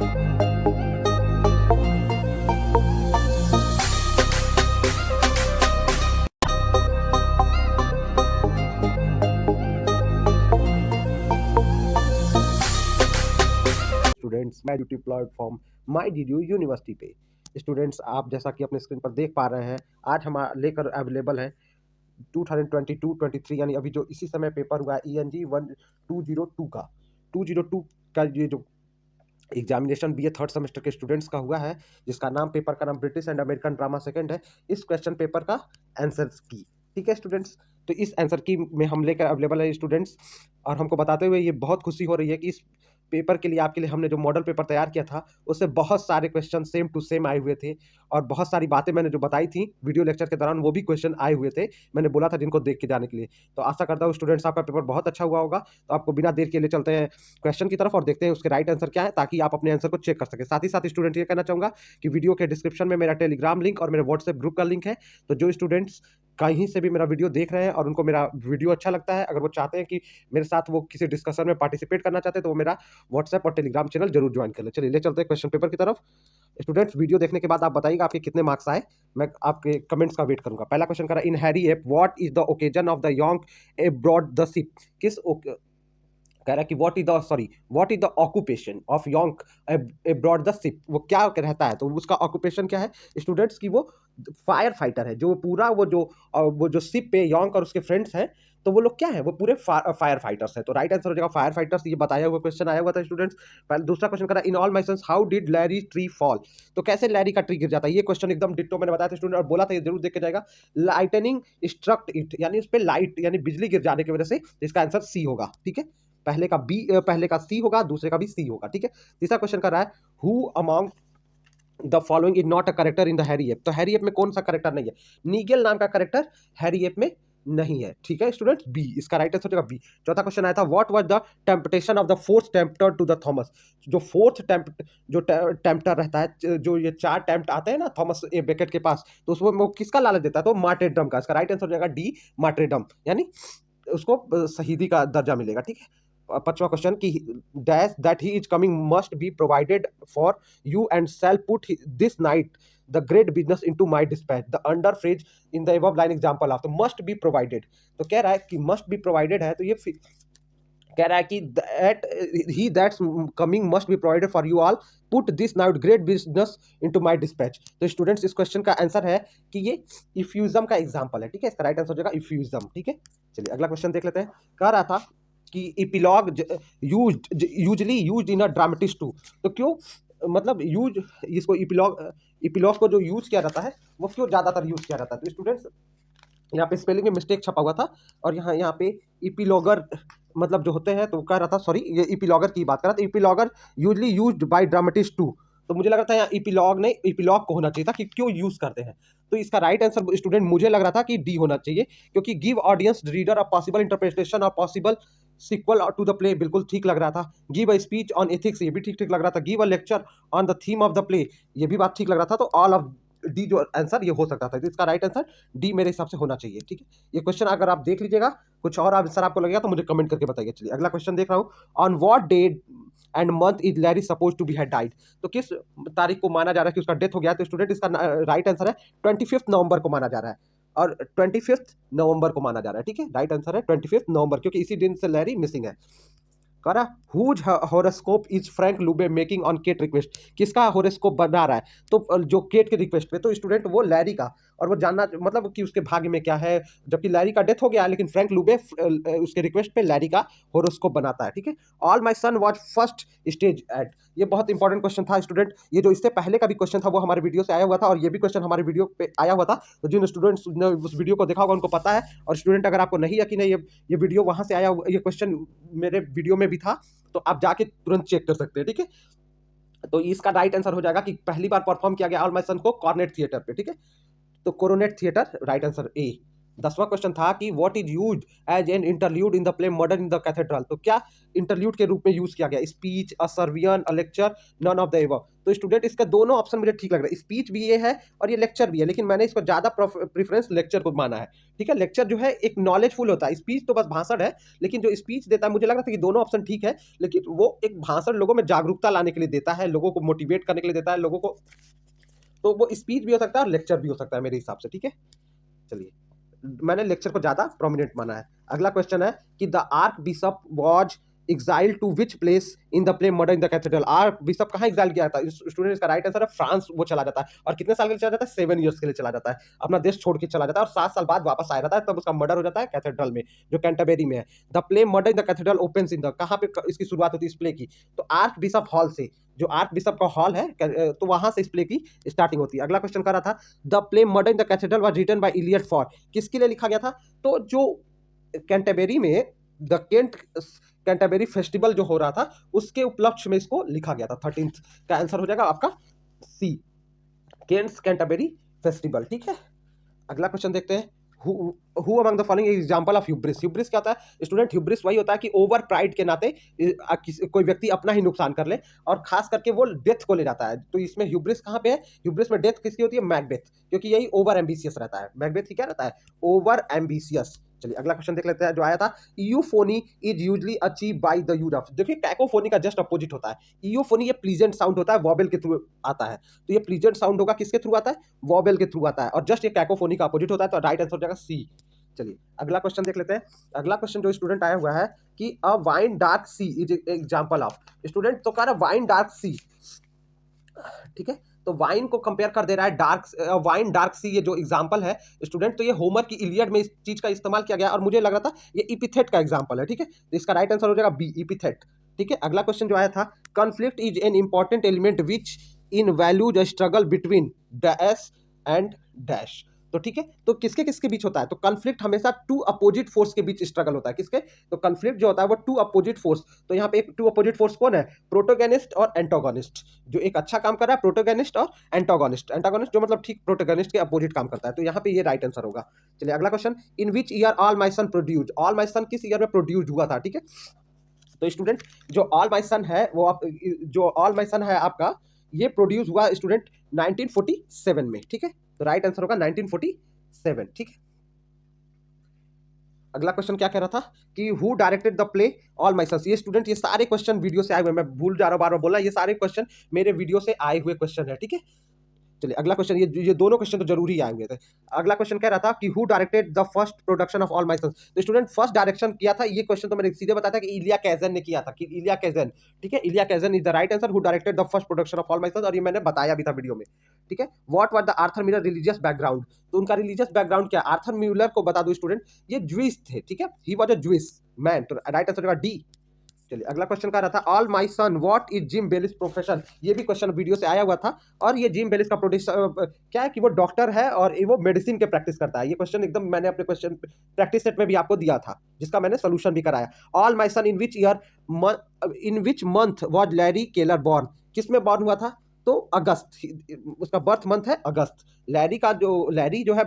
Students, मैं YouTube platform माई DDU university पे students, आप जैसा कि अपने स्क्रीन पर देख पा रहे हैं, आज हम लेकर अवेलेबल है 2022-23 यानी अभी जो इसी समय पेपर हुआ है ENG 1202 का 202 का ये जो एग्जामिनेशन BA थर्ड सेमेस्टर के स्टूडेंट्स का हुआ है, जिसका नाम पेपर का नाम British and American drama second है। इस क्वेश्चन पेपर का आंसर की, ठीक है स्टूडेंट्स। तो इस आंसर की में हम लेकर अवेलेबल है स्टूडेंट्स, और हमको बताते हुए ये बहुत खुशी हो रही है कि इस पेपर के लिए आपके लिए हमने जो मॉडल पेपर तैयार किया था उससे बहुत सारे क्वेश्चन सेम टू सेम आए हुए थे, और बहुत सारी बातें मैंने जो बताई थी वीडियो लेक्चर के दौरान वो भी क्वेश्चन आए हुए थे। मैंने बोला था जिनको देख के जाने के लिए। तो आशा करता हूँ स्टूडेंट्स आपका पेपर बहुत अच्छा हुआ होगा। तो आपको बिना देर के लिए चलते हैं क्वेश्चन की तरफ और देखते हैं उसके राइट आंसर क्या है, ताकि आप अपने आंसर को चेक कर सकें। साथ ही साथ स्टूडेंट ये कहना चाहूँगा कि वीडियो के डिस्क्रिप्शन में मेरा टेलीग्राम लिंक और मेरे व्हाट्सएप ग्रुप का लिंक है। तो जो स्टूडेंट्स कहीं से भी मेरा वीडियो देख रहे हैं और उनको मेरा वीडियो अच्छा लगता है, अगर वो चाहते हैं कि मेरे साथ वो किसी डिस्कशन में पार्टिसिपेट करना चाहते हैं, तो वो मेरा व्हाट्सएप और टेलीग्राम चैनल जरूर ज्वाइन कर ले। चलिए ले चलते हैं क्वेश्चन पेपर की तरफ। स्टूडेंट्स, वीडियो देखने के बाद आप बताइएगा आपके कितने मार्क्स आए, मैं आपके कमेंट्स का वेट करूंगा। पहला क्वेश्चन करा, इन Harry app what is the occasion of the young abroad the ship. कह रहा है कि what is the occupation of young abroad the ship, वो क्या रहता है, तो उसका ऑक्यूपेशन क्या है स्टूडेंट्स की, वो फायर फाइटर है। जो पूरा वो जो शिप पे यॉन्ग और उसके फ्रेंड्स हैं, तो वो लोग क्या है, वो पूरे फायर फाइटर्स है। तो राइट आंसर हो जाएगा फायर फाइटर्स, ये बताया हुआ क्वेश्चन आया हुआ था स्टूडेंट्स। दूसरा क्वेश्चन करा, in All My Sons how did Larry tree fall. तो कैसे लैरी का ट्री गिर जाता है, ये क्वेश्चन एकदम डिट्टो मैंने बताया था स्टूडेंट, और बोला था ये जरूर देख के जाएगा। लाइटनिंग स्ट्रक्ट इट, यानी उस पर लाइट यानी बिजली गिर जाने की वजह से, इसका आंसर सी होगा। ठीक है, पहले का सी होगा, दूसरे का भी सी होगा। ठीक है, तीसरा क्वेश्चन कर रहा है, who among the following is not a character in the Harry app. तो हैरी एप में कौन सा करेक्टर नहीं है, नीगेल नाम का करेक्टर हैरी एप में नहीं है। ठीक है स्टूडेंट्स, बी इसका राइट आंसर हो जाएगा बी। चौथा क्वेश्चन आया था, what was the temptation of the fourth tempter to the Thomas. जो फोर्थ टेम्पटर रहता है, जो ये 4 टेम्प्ट आते हैं ना थॉमस ए बेकेट के पास, तो उसमें वो किसका लालच देता है, तो मार्टेरडम का। इसका राइट आंसर हो जाएगा डी, मार्टेरडम, यानी उसको शहीदी का दर्जा मिलेगा। ठीक है, पांचवा क्वेश्चन की dash that he is coming must be provided for you and shall put this night the great business into my dispatch the under phrase in the above line example of. तो must be provided, तो कह रहा है कि must be provided है, तो ये कह रहा है कि that he that's coming must be provided for you all put this now great business into my dispatch. तो स्टूडेंट्स इस क्वेश्चन का आंसर है कि ये इफ्यूजम का एग्जांपल है। ठीक है, इसका राइट आंसर हो जाएगा इफ्यूजम। ठीक है, चलिए अगला क्वेश्चन देख लेते हैं। कह रहा था कि epilogue usually used in a dramatist to. तो क्यों, मतलब यूज इसको इपिलॉग को जो यूज किया जाता है वो क्यों ज्यादातर यूज किया जाता है। तो स्टूडेंट्स यहाँ पे स्पेलिंग में मिस्टेक छपा हुआ था, और यहाँ पे इपिलॉगर मतलब जो होते हैं, तो कह रहा था सॉरी, ये इपिलॉगर की बात कर रहा था, epilogue usually used by dramatist to. तो मुझे लग रहा था यहाँ इपिलॉग नहीं, इपिलॉग को होना चाहिए था कि क्यों यूज करते हैं। तो इसका राइट आंसर स्टूडेंट मुझे लग रहा था कि डी होना चाहिए, क्योंकि give audience reader a possible interpretation or possible sequel to the play, बिल्कुल ठीक लग रहा था। Give a speech on ethics, ये भी ठीक ठीक लग रहा था। Give a lecture on the theme of the play, ये भी बात ठीक लग रहा था। तो ऑल ऑफ डी जो आंसर ये हो सकता था, तो इसका राइट आंसर डी मेरे हिसाब से होना चाहिए। ठीक है, ये क्वेश्चन अगर आप देख लीजिएगा, कुछ और आंसर आपको लगेगा तो मुझे कमेंट करके बताइए। चलिए अगला क्वेश्चन देख रहा हूँ, on what day and month is Larry suppose to be had died. तो किस तारीख को माना जा रहा है कि उसका डेथ हो गया। तो स्टूडेंट इसका राइट आंसर है 25 नवंबर को माना जा रहा है, और 25 नवंबर को माना जा रहा है। ठीक है, राइट आंसर है 25 नवंबर, क्योंकि इसी दिन से लैरी मिसिंग है। कह रहा whose horoscope is Frank Lube making on Kate request. किसका हॉरोस्कोप बना रहा है, तो जो केट के रिक्वेस्ट पे, तो स्टूडेंट वो लैरी का, और वो जानना मतलब कि उसके भाग्य में क्या है, जबकि लैरी का डेथ हो गया, लेकिन फ्रैंक लुबे उसके रिक्वेस्ट पे लैरी का हॉरोस्कोप बनाता है। ठीक है, all my son was first stage at, ये बहुत इंपॉर्टेंट क्वेश्चन था स्टूडेंट। ये जो इससे पहले का भी क्वेश्चन था वो हमारे वीडियो से आया हुआ था, और ये भी क्वेश्चन हमारे वीडियो पे आया हुआ था। तो जिन स्टूडेंट्स ने उस वीडियो को देखा होगा उनको पता है। और स्टूडेंट अगर आपको नहीं यकीन है, ये वीडियो वहां से आया, ये क्वेश्चन मेरे वीडियो में भी था, तो आप जाके तुरंत चेक कर सकते हैं। ठीक है, तो इसका राइट आंसर हो जाएगा कि पहली बार परफॉर्म किया गया ऑल माय सन को कॉर्नेट थिएटर पे। ठीक है, तो Coronet Theatre, right answer A. 10वां क्वेश्चन था कि what is used as an interlude in the play murder in the Cathedral, तो क्या इंटरल्यूड के रूप में यूज किया गया? Speech, a sermon, a lecture, none of the above. तो स्टूडेंट इसका दोनों ऑप्शन मुझे ठीक लग रहा है, स्पीच भी ये है और ये लेक्चर भी है, लेकिन मैंने इसको ज्यादा प्रेफरेंस लेक्चर को माना है। ठीक है, लेक्चर जो है एक नॉलेजफुल होता है, स्पीच तो बस भाषण है, लेकिन जो स्पीच देता है मुझे लग रहा था कि दोनों ऑप्शन ठीक है, लेकिन वो एक भाषण लोगों में जागरूकता लाने के लिए देता है, लोगों को मोटिवेट करने के लिए देता है, लोगों को, तो वो स्पीच भी हो सकता है और लेक्चर भी हो सकता है मेरे हिसाब से। ठीक है, चलिए, मैंने लेक्चर को ज्यादा प्रोमिनेंट माना है। अगला क्वेश्चन है कि the archbishop was exile to which place in the play murder in the cathedral. Archbishop कहाँ एग्जाइल किया था स्टूडेंट? इसका राइट आंसर है फ्रांस। वो चला जाता है और कितने साल के लिए चला जाता है? 7 ईयर्स के लिए चला जाता है, अपना देश छोड़ के चला जाता है और 7 साल बाद वापस आया जाता है, तब उसका मर्डर हो जाता है कैथेड्रल में, जो कैंटरबरी में है। The play murder in the cathedral opens in the, कहाँ पे इसकी शुरुआत होती है इस प्ले की? तो आर्क बिशप हॉल से, जो आर्क बिशप का हॉल है, तो वहां से इस प्ले की स्टार्टिंग होती है। अगला क्वेश्चन कर रहा था the play murder in the cathedral was written by Eliot for, किसके लिए लिखा गया था? तो जो कैंटरबरी में द केंट कैंटरबरी फेस्टिवल जो हो रहा था उसके उपलक्ष्य में इसको लिखा गया था। 13th का आंसर हो जाएगा आपका सी, केंट्स कैंटरबरी फेस्टिवल। ठीक है, अगला क्वेश्चन देखते हैं, who among the following example of hubris. Hubris क्या होता है स्टूडेंट? ह्यूब्रिस वही होता है कि ओवर प्राइड के नाते कोई व्यक्ति अपना ही नुकसान कर ले और खास करके वो डेथ को ले जाता है। तो इसमें ह्यूब्रिस कहाँ पे है? ह्यूब्रिस में डेथ किसकी होती है? मैकबेथ, क्योंकि यही ओवर एम्बिशियस रहता है। मैकबेथ ही क्या रहता है? Over ambitious. चलिए अगला क्वेश्चन देख लेते हैं जो आया था, euphony is usually achieve by the use of. देखिए कैकोफोनी का जस्ट अपोजिट होता है। यूफोनी ये प्लीजेंट साउंड होता है, वॉबल के थ्रू आता है, तो ये प्लीजेंट साउंड होगा किसके थ्रू आता है? वॉबल के थ्रू आता है, और जस्ट ये कैकोफोनी का अपोजिट होता है, तो राइट आंसर हो जाएगा सी। चलिए अगला क्वेश्चन देख लेते हैं। अगला क्वेश्चन जो स्टूडेंट आया हुआ है कि a wine dark sea is example of. Student तो कह रहा है वाइन डार्क सी, ठीक है, तो वाइन को कंपेयर कर दे रहा है डार्क, वाइन डार्क सी, ये जो एग्जांपल है स्टूडेंट, तो ये होमर की इलियड में इस चीज का इस्तेमाल किया गया और मुझे लग रहा था ये इपिथेट का एग्जांपल है। ठीक है, तो इसका राइट आंसर हो जाएगा बी, इपिथेट। ठीक है, अगला क्वेश्चन जो आया था, conflict is an important element which in values struggle between dash and dash. तो ठीक है, तो किसके किसके बीच होता है? तो कॉन्फ्लिक्ट हमेशा टू अपोजिट फोर्स के बीच स्ट्रगल होता है। किसके? तो कॉन्फ्लिक्ट जो होता है वो टू अपोजिट फोर्स, तो यहाँ पे एक टू अपोजिट फोर्स कौन है? प्रोटोगेनिस्ट और एंटागोनिस्ट। जो एक अच्छा काम कर रहा है प्रोटोगेनिस्ट और एंटागोनिस्ट, एंटागोनिस्ट जो मतलब ठीक प्रोटोगेनिस्ट के अपोजिट काम करता है, तो यहाँ पे ये राइट आंसर होगा। चलिए अगला question, in which year all my sun produced. All my सन किस ईयर में प्रोड्यूस्ड हुआ था? ठीक है, तो स्टूडेंट जो ऑल माय सन है वो आप, जो ऑल माय सन है आपका, ये प्रोड्यूस हुआ स्टूडेंट 1947 में। ठीक है, तो राइट आंसर होगा 1947। ठीक है, अगला क्वेश्चन क्या कह रहा था कि who directed the play all my sons. ये स्टूडेंट ये सारे क्वेश्चन वीडियो से आए हुए, मैं भूल जा रहा हूँ बार बार बोलना, ये सारे क्वेश्चन मेरे वीडियो से आए हुए क्वेश्चन है। ठीक है, चलिए अगला क्वेश्चन, ये दोनों क्वेश्चन तो जरूरी आए हुए थे। अगला क्वेश्चन कह रहा था कि who directed the first production of all my sons. तो स्टूडेंट फर्स्ट डायरेक्शन किया था, ये क्वेश्चन तो मैंने सीधे बताया था कि इलिया कैजन ने किया था, कि इलिया कैजन। ठीक है, Elia Kazan is the right answer, who directed the first production of all my Sons, और ये मैंने बताया भी था वीडियो में। ठीक है, what was the Arthur Miller religious background. तो उनका रिलीजियस बैकग्राउंड क्या? आर्थर मिलर को बता दो स्टूडेंट, ये ज्यूइश थे। ठीक है, he was a Jewish man, तो राइट आंसर होगा डी। चलिए अगला क्वेश्चन कह रहा था, all my son what is Jim Bayliss profession. ये भी क्वेश्चन वीडियो से आया हुआ था, और ये जिम बेलिस का प्रोड्यूसर क्या है कि वो डॉक्टर है और वो मेडिसिन के प्रैक्टिस करता है। ये क्वेश्चन एकदम मैंने अपने क्वेश्चन प्रैक्टिस सेट में भी आपको दिया था, जिसका मैंने सोल्यूशन भी कराया। All my sun in which year, in which month was Larry Keller born. किस में बॉर्न हुआ था? तो अगस्त, उसका बर्थ मंथ है अगस्त। लैरी का जो, लैरी जो है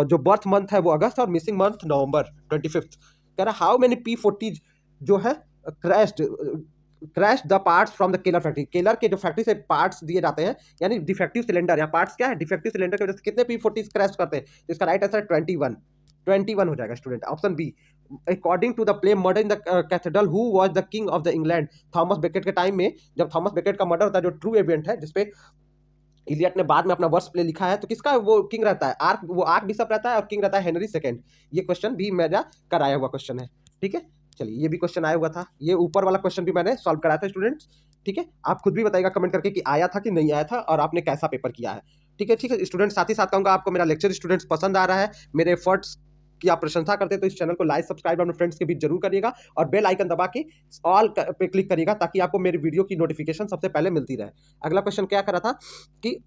जो बर्थ मंथ है वो अगस्त, और मिसिंग मंथ नवंबर 25। कह रहा हाउ मेनी P40 जो है crash the parts from the Keller factory. Keller के जो फैक्ट्री से पार्ट्स दिए जाते हैं, यानी डिफेक्टिव सिलेंडर, या पार्ट्स क्या है? डिफेक्टिव सिलेंडर की वजह से कितने P40 क्रैश करते हैं? तो इसका राइट आंसर 21, 21 हो जाएगा student, option B. According to the play murder in the cathedral who was the king of the England. Thomas Becket के टाइम में, जब थॉमस बेकेट का मर्डर होता है, जो ट्रू इवेंट है जिसपे इलियट ने बाद में अपना वर्स प्ले लिखा है, तो किसका वो किंग रहता है? आर्क, वो आर्क बिशप रहता है, और किंग रहता है हेनरी सेकंड। ये क्वेश्चन भी मेरा कराया हुआ क्वेश्चन है। ठीक है, चलिए ये भी क्वेश्चन आया हुआ था, ये ऊपर वाला क्वेश्चन भी मैंने सॉल्व कराया था स्टूडेंट्स। ठीक है, आप खुद भी बताइएगा कमेंट करके कि आया था कि नहीं आया था, और आपने कैसा पेपर किया है। ठीक है, ठीक है स्टूडेंट, साथ ही साथ कहूँगा आपको मेरा लेक्चर स्टूडेंट्स पसंद आ रहा है, मेरे एफर्ट्स की आप प्रशंसा करते हैं, तो इस चैनल को लाइक सब्सक्राइब अपने फ्रेंड्स के बीच जरूर करिएगा, और बेल आइकन दबा के ऑल पे क्लिक करिएगा, ताकि आपको मेरी वीडियो की नोटिफिकेशन सबसे पहले मिलती रहे। अगला क्वेश्चन क्या करा था कि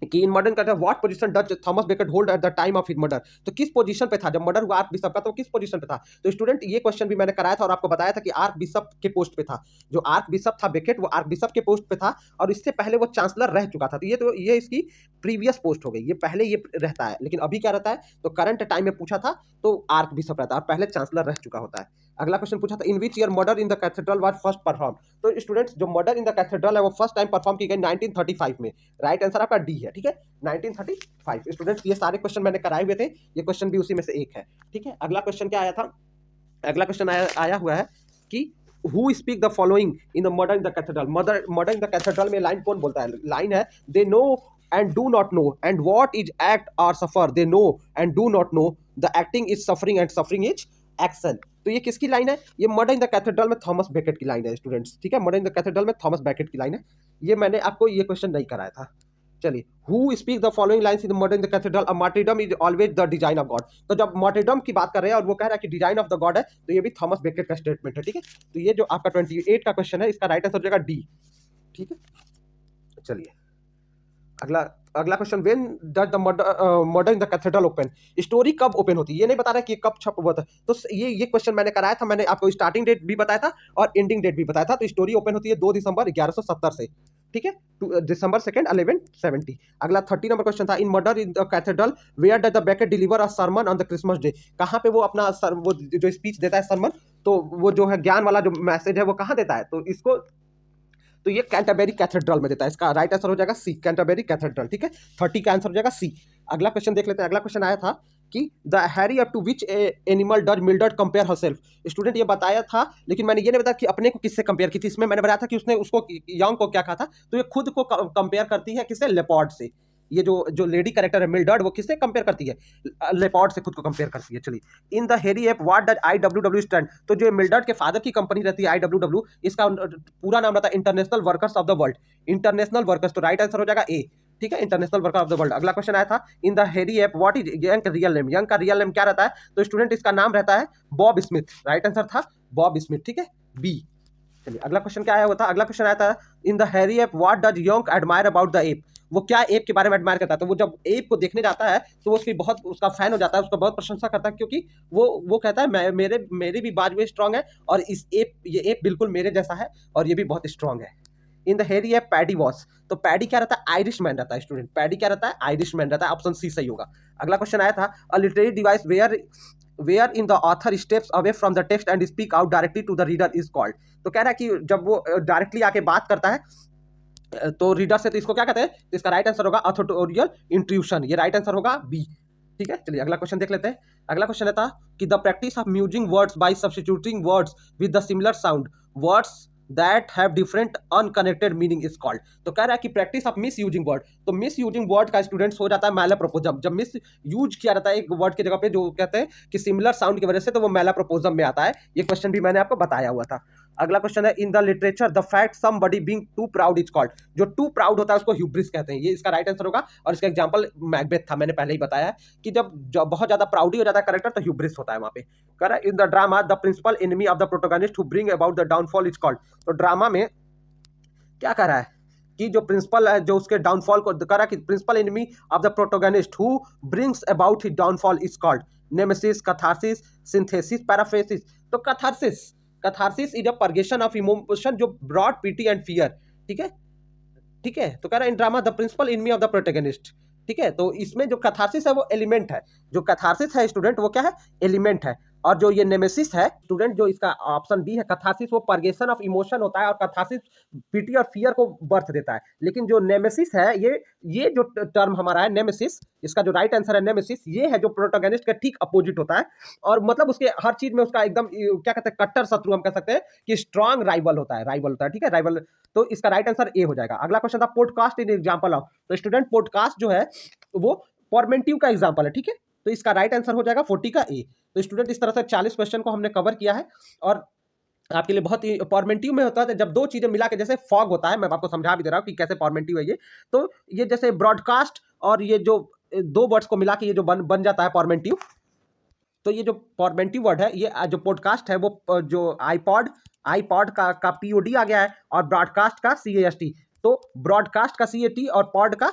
कि इन मर्डर कहते हैं what position Dutch Thomas Beckett hold at the time of his murder. तो किस पोजीशन पे था जब मर्डर हुआ आर्क बिशप का, तो किस पोजीशन पे था? तो स्टूडेंट ये क्वेश्चन भी मैंने कराया था और आपको बताया था कि आर्क बिशप के पोस्ट पे था। जो आर्क बिशप था बेकेट, वो आर्क बिशप के पोस्ट पे था और इससे पहले वो चांसलर रह चुका था। तो ये इसकी प्रीवियस पोस्ट हो गई। ये पहले ये रहता है, लेकिन अभी क्या रहता है? तो करंट टाइम में पूछा था तो आर्क बिशप रहता है और पहले चांसलर रह चुका होता है। अगला क्वेश्चन पूछा था in which year Murder in the cathedral was first perform. तो स्टूडेंट्स जो मर्डर इन द कैथेड्रल है वो फर्स्ट टाइम परफॉर्म की गई 1935 में। राइट आंसर आपका डी है, ठीक है, 1935। स्टूडेंट्स ये सारे क्वेश्चन मैंने कराए हुए थे, ये क्वेश्चन भी उसी में से एक है, ठीक है। अगला क्वेश्चन क्या आया था? अगला क्वेश्चन आया हुआ है कि who speak the following in the Murder in the cathedral. Murder in the cathedral में लाइन कौन बोलता है? लाइन है they know and do not know and what is act or suffer they know and do not know the acting is suffering and suffering is action। तो ये किसकी line है? ये मर्डर इन द कैथेड्रल में Thomas Beckett की line है students, ठीक है। मर्डर इन द कैथेड्रल में थॉमस बेकेट की लाइन है। ये मैंने आपको ये क्वेश्चन नहीं कराया था। चलिए, who speak the following lines in the Murder in the Cathedral a martyrdom is always the design of God. तो जब मार्टिरडम की बात कर रहे हैं और वो कह रहा है कि डिजाइन ऑफ द गॉड है, तो ये भी थॉमस बेकेट का स्टेटमेंट है, ठीक है। तो ये जो आपका 28 का क्वेश्चन है, इसका राइट आंसर हो जाएगा डी, ठीक है। चलिए अगला अगला question, when does the Murder in the cathedral open. Story कब ओपन होती है? ये नहीं बता रहा कि कब छप हुआ था। तो ये क्वेश्चन मैंने कराया था, मैंने आपको स्टार्टिंग डेट भी बताया था और एंडिंग डेट भी बताया था। तो स्टोरी ओपन होती है 2 दिसंबर 1170 से, ठीक है, दिसंबर 2 1170। अगला 30 नंबर क्वेश्चन था in Murder in the Cathedral where does the Becket deliver a sermon on the Christmas day. कहाँ पे वो अपना वो जो स्पीच देता है सरमन, तो वो जो है ज्ञान वाला जो मैसेज है वो कहाँ देता है? तो इसको तो ये कैंटरबरी कैथेड्रल में देता है। इसका राइट आंसर हो जाएगा सी, कैंटरबरी कैथेड्रल, ठीक है। 30 का आंसर हो जाएगा सी। अगला क्वेश्चन देख लेते हैं। अगला क्वेश्चन आया था कि the hairy ape to which animal does Mildred compare herself. Student ये बताया था, लेकिन मैंने ये नहीं बताया कि अपने को किससे कंपेयर की थी। इसमें मैंने बताया था कि उसने उसको यंग को क्या कहा था, तो ये खुद को कंपेयर करती है किससे? लेपर्ड से। ये जो लेडी कैरेक्टर है मिल्ड्रेड, वो किससे कंपेयर करती है? लेपर्ड से खुद को कंपेयर करती है। चलिए, in the Harry app what does IWW stand. तो जो मिल्ड्रेड के फादर की कंपनी रहती है IWW, इसका पूरा नाम रहता है international workers of the world. International workers, तो राइट आंसर हो जाएगा ए, ठीक है, international worker of the world. अगला क्वेश्चन आया था in the Harry app what is young का रियल नेम। यंग का रियल नेम क्या रहता है? तो स्टूडेंट इसका नाम रहता है बॉब स्मिथ। राइट आंसर था बॉब स्मिथ, ठीक है, बी। चलिए अगला क्वेश्चन क्या आया हुआ था? अगला क्वेश्चन आया था in the Harry app what does young admire about the app. वो क्या एप के बारे में एडमायर करता है? तो वो जब एप को देखने जाता है तो वो उसकी बहुत उसका फैन हो जाता है, उसका बहुत प्रशंसा करता है, क्योंकि वो कहता है मेरे भी बाजू स्ट्रांग है और ये एप बिल्कुल मेरे जैसा है और ये भी बहुत स्ट्रांग है। इन द हेरी है पैडी वॉस। तो पैडी क्या रहता है? आयरिश मैन रहता है स्टूडेंट। पैडी क्या रहता है? आयरिश मैन रहता है। ऑप्शन सी सही होगा। अगला क्वेश्चन आया था a literary device where in the author steps away from the text and speak out directly to the reader is called. तो कह रहा है कि जब वो डायरेक्टली आके बात करता है तो रीडर से, तो इसको क्या कहते हैं? तो इसका राइट आंसर होगा ऑथोरियल इंट्रूशन। ये राइट आंसर होगा बी, ठीक है। चलिए अगला क्वेश्चन देख लेते हैं। अगला क्वेश्चन था कि the practice of musing words by substituting words with the similar sound words that have different unconnected meaning is called. तो कह रहा है कि practice of miss using word. तो मिस यूजिंग वर्ड का स्टूडेंट्स हो जाता है मैलाप्रोपोजम। जब मिस यूज किया जाता है एक वर्ड की जगह पे जो कहते हैं कि सिमिलर साउंड की वजह से, तो वो मैलाप्रोपोजम में आता है। ये क्वेश्चन भी मैंने आपको बताया हुआ था। अगला क्वेश्चन है in the literature the fact somebody being too proud is called. जो टू प्राउड होता है उसको ह्यूब्रिस कहते हैं। ये इसका राइट आंसर होगा और इसका एग्जांपल मैकबेथ था, मैंने पहले ही बताया है कि जब बहुत ज्यादा प्राउडी हो जाता है करेक्टर तो ह्यूब्रिस होता है वहां पे। कह रहा है in the drama the principal enemy of the protagonist who bring about the downfall is called. तो ड्रामा में क्या कह रहा है कि जो प्रिंसिपल है जो उसके डाउनफॉल को कह रहा है कि principal enemy of the protagonist who brings about his downfall is called nemesis, catharsis, synthesis, paraphrasis. तो catharsis is a purgation of emotion जो ब्रॉड पीटी एंड फियर, ठीक है, ठीक है। तो कह रहा है in drama the principal enemy of the protagonist, ठीक है। तो इसमें जो कैथारसिस है वो एलिमेंट है। जो कैथारसिस है स्टूडेंट वो क्या है? एलिमेंट है। और जो ये नेमेसिस है स्टूडेंट, जो इसका ऑप्शन बी है कैथारसिस, वो परगेशन ऑफ इमोशन होता है और कैथारसिस पीटी और फियर को बर्थ देता है। लेकिन जो नेमेसिस है ये जो टर्म हमारा है नेमेसिस, इसका जो राइट आंसर है नेमेसिस, ये है जो प्रोटोगनिस्ट का ठीक अपोजिट होता है। और मतलब उसके हर चीज में उसका एकदम क्या कहते हैं कट्टर शत्रु हम कह सकते हैं कि स्ट्रांग राइवल होता है, ठीक है, राइवल। तो इसका राइट आंसर ए हो जाएगा। अगला क्वेश्चन था पॉडकास्ट इन एग्जांपल ऑफ। तो स्टूडेंट पॉडकास्ट जो है वो फॉर्मेटिव का एग्जांपल है, ठीक है। तो इसका राइट आंसर हो जाएगा 40 का ए। तो स्टूडेंट इस तरह से 40 क्वेश्चन को हमने कवर किया है और आपके लिए बहुत ही फॉर्मेटिव में होता है जब दो चीजें मिला के, जैसे फॉग होता है, मैं आपको समझा भी दे रहा हूँ कि कैसे फॉर्मेटिव है ये। तो ये जैसे ब्रॉडकास्ट और ये जो दो वर्ड्स को मिला के ये जो बन जाता है फॉर्मेटिव। तो ये जो फॉर्मेटिव वर्ड है, ये जो पॉडकास्ट है वो जो आईपॉड का पीओडी आ गया है और ब्रॉडकास्ट का CAST। तो ब्रॉडकास्ट का CAT और पॉड का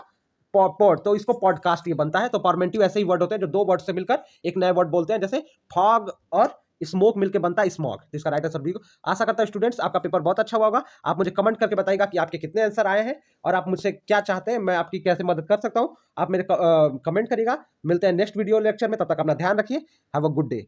पॉड, तो इसको पॉडकास्ट ये बनता है। तो पॉर्मेंटिव ऐसे ही वर्ड होते हैं जो दो वर्ड से मिलकर एक नया वर्ड बोलते हैं, जैसे फॉग और स्मोक मिलकर बनता है स्मॉग। तो इसका राइट आंसर बी। आशा करता हूं स्टूडेंट्स आपका पेपर बहुत अच्छा हुआ होगा। आप मुझे कमेंट करके बताइएगा कि आपके कितने आंसर आए हैं और आप मुझसे क्या चाहते हैं, मैं आपकी कैसे मदद कर सकता हूं। आप मेरे कमेंट करिएगा। मिलते हैं नेक्स्ट वीडियो लेक्चर में, तब तक अपना ध्यान रखिए। Have a good day.